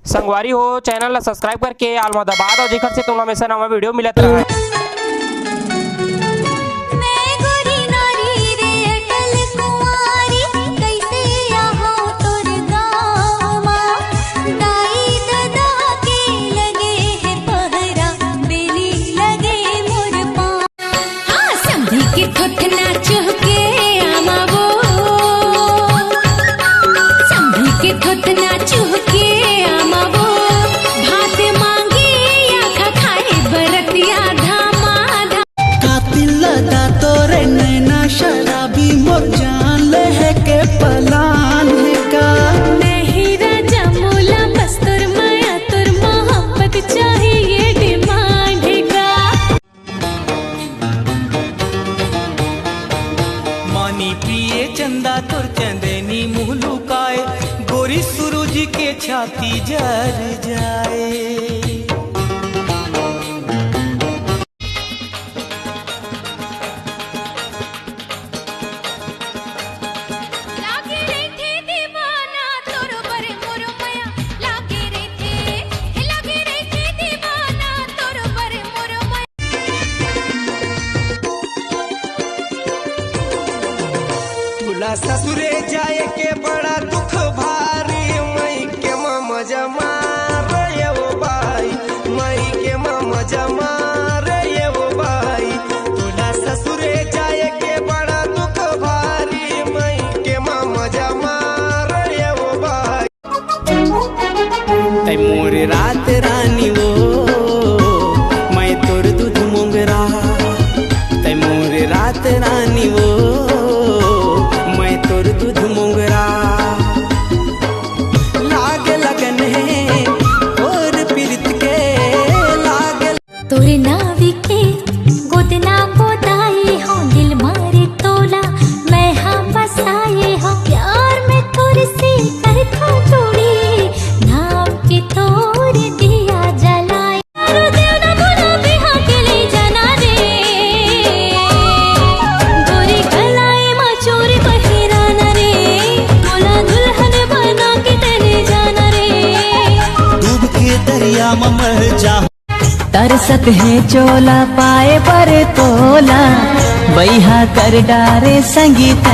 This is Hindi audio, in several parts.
संगवारी हो चैनल ला सब्सक्राइब करके आल मा दबा दो जेकर से तुम हमेशा नवा वीडियो मिलत रहे। पिए चंदा तुर चंदनी मुँह लुकाए गोरी सूरज के छाती जर जाए। ससुरे जाए के बड़ा दुख भारी मई के मामा जमा रे वो भाई मई के मामा जमा रे वो भाई तोला ससुरे जाए के बड़ा दुख भारी मई के मामा जमा रे वो भाई। तै मोर रात रानी वो मैं तोर दूध मोंगरा तै मोर रात रानी वो दूध मोंगरा लाग लगन है और पीरित के लाग तोरे नावी के गोदना गोदाई हो दिल मारे तोला मैं हाँ बसाए हो प्यार में तोरे से करता जोड़ी नाव के तोरे दिया जलाए तरसत है चोला पाए पर तोला बैहा कर डारे संगीत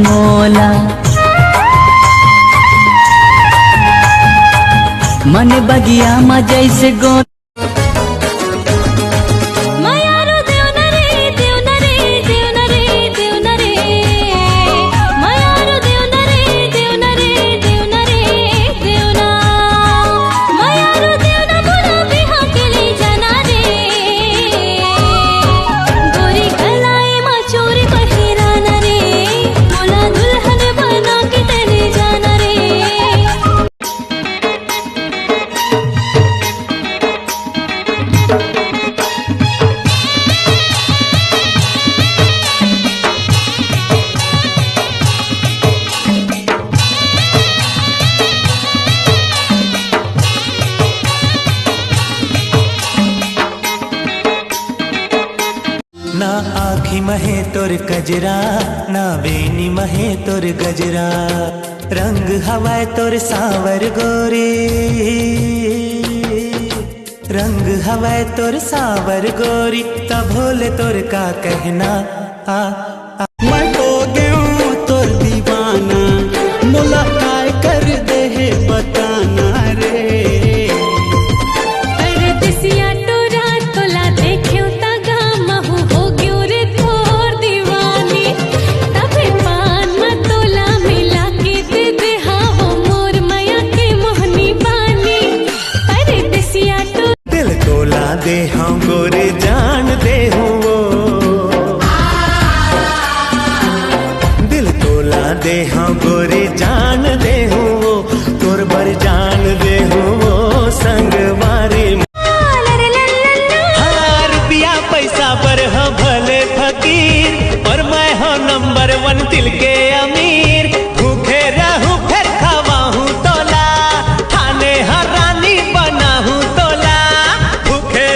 मोला मन बगिया मा जैसे गो ना आँखी महे तोर कजरा ना बेनी महे तोर गजरा रंग हवाए तोर सांवर गोरी रंग हवाए तोर सांवर गोरी तब भोले तोर का कहना मैं हो गयूं तोर दीवाना मुलाकात कर दे है बताना रे दे हाँ गोरे जान दे हूँ वो दिल तोला दे हाँ गोरे जान दे हूँ वो तोर बर जान दे हूँ वो संग मारे रुपया पैसा पर हाँ भले फकीर और मैं हाँ नंबर 1 दिल के अमीर भूखे रहूं फिर खावा हूँ तोला थाने हाँ रानी बना हूँ तोला भूखे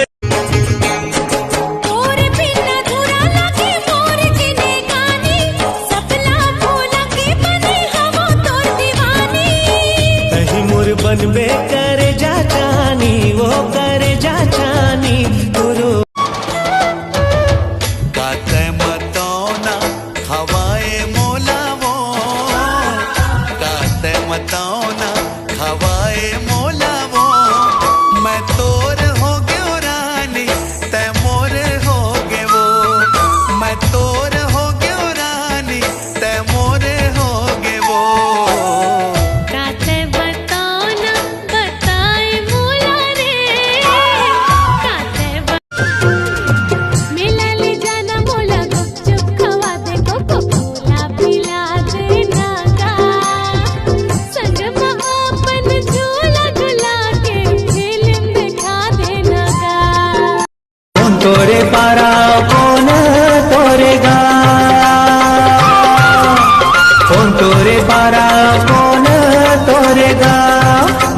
बनबे करे जा हवाए मोला वो मैं तोर हो गयो रानी तै मोर हो गे वो मैं तोर हो गयो रानी तै मोर हो गे वो काते बताओ ना बताए मोला रे काते मेला ले जाना मोला गुपचुप खवा दे कोको कोला पिला देना का संग में अपन झूला झूला के फिल्म दिखा देना का कौन तोरे पारा कौन तोरे गा कौन तोरे पारा कौन तोरे गा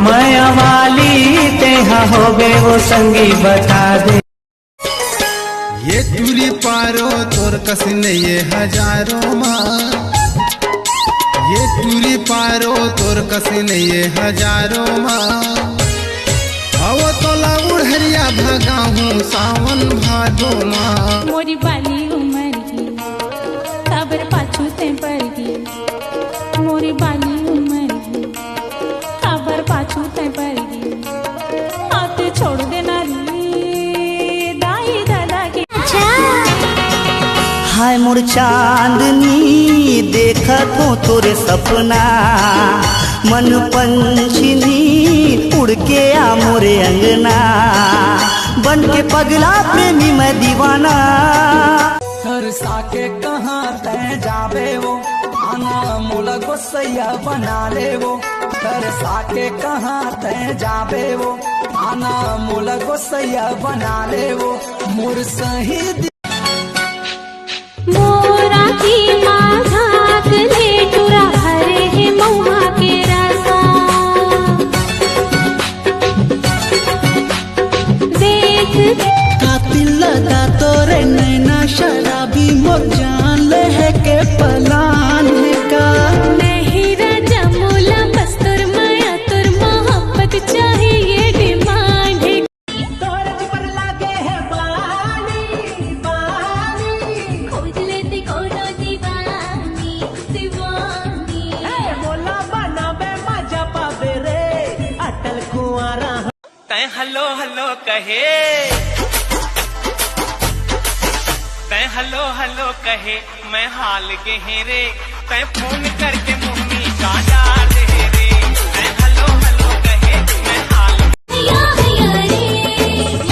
माया वाली तेहा हो गए वो संगी बता दे। ये दूरी पारो तोर कसने ये हजारों माँ ये दूरी पारो तोर कसने ये हजारों माँ हव तोला उड़हरिया भगा हूँ सावन भादो माँ मोरी बाली उमर की खबर पाछू ते पर की मोरी बाली उमर की खबर पाछू ते पर की हाथ छोड़ देना री दाई दादा की हाय मोर चांदनी देखत हो तोरे सपना मन पंछनी उड़ के आ मोरे अंगना बन के पगला प्रेमी मैं दीवाना तरसा के कहाँ तय जावे वो आना मोला गोसैया बना ले वो तरसा के कहाँ तय जावे वो आना मोला गोसैया बना ले वो मोर सही मोरा की माँ झाँक ले टुरा हरे है महुआ के रसा देख कातिल लगा तोरे नैना शराबी मोर जान ले है के पलान है का नहीं राजा मोला बस तुर माया तुर मोहब्बत चाहिए डिमांड है खोज लेती कोनो दीवानी दीवानी तै हलो हलो कहे तै हलो हलो कहे मैं हाल गहरे तै फोन करके मुन्नी का डाल रे तै हलो हलो कहे मैं हाल या रे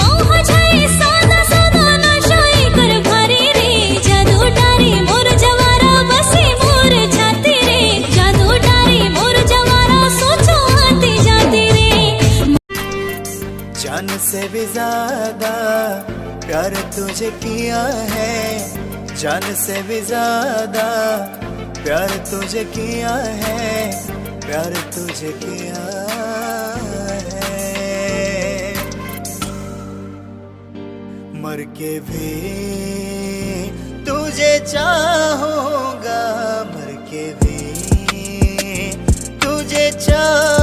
मोह जाए सादा सादा नशाई कर भरे रे जादू डारी मोर जवारा बसे मोर छाती रे जादू डारी मोर जवारा सोचो आती जाती रे जान से भी ज्यादा प्यार तुझे किया है जान से भी ज्यादा प्यार तुझे किया है प्यार तुझे किया है मर के भी तुझे चाहूंगा मर के भी तुझे चाह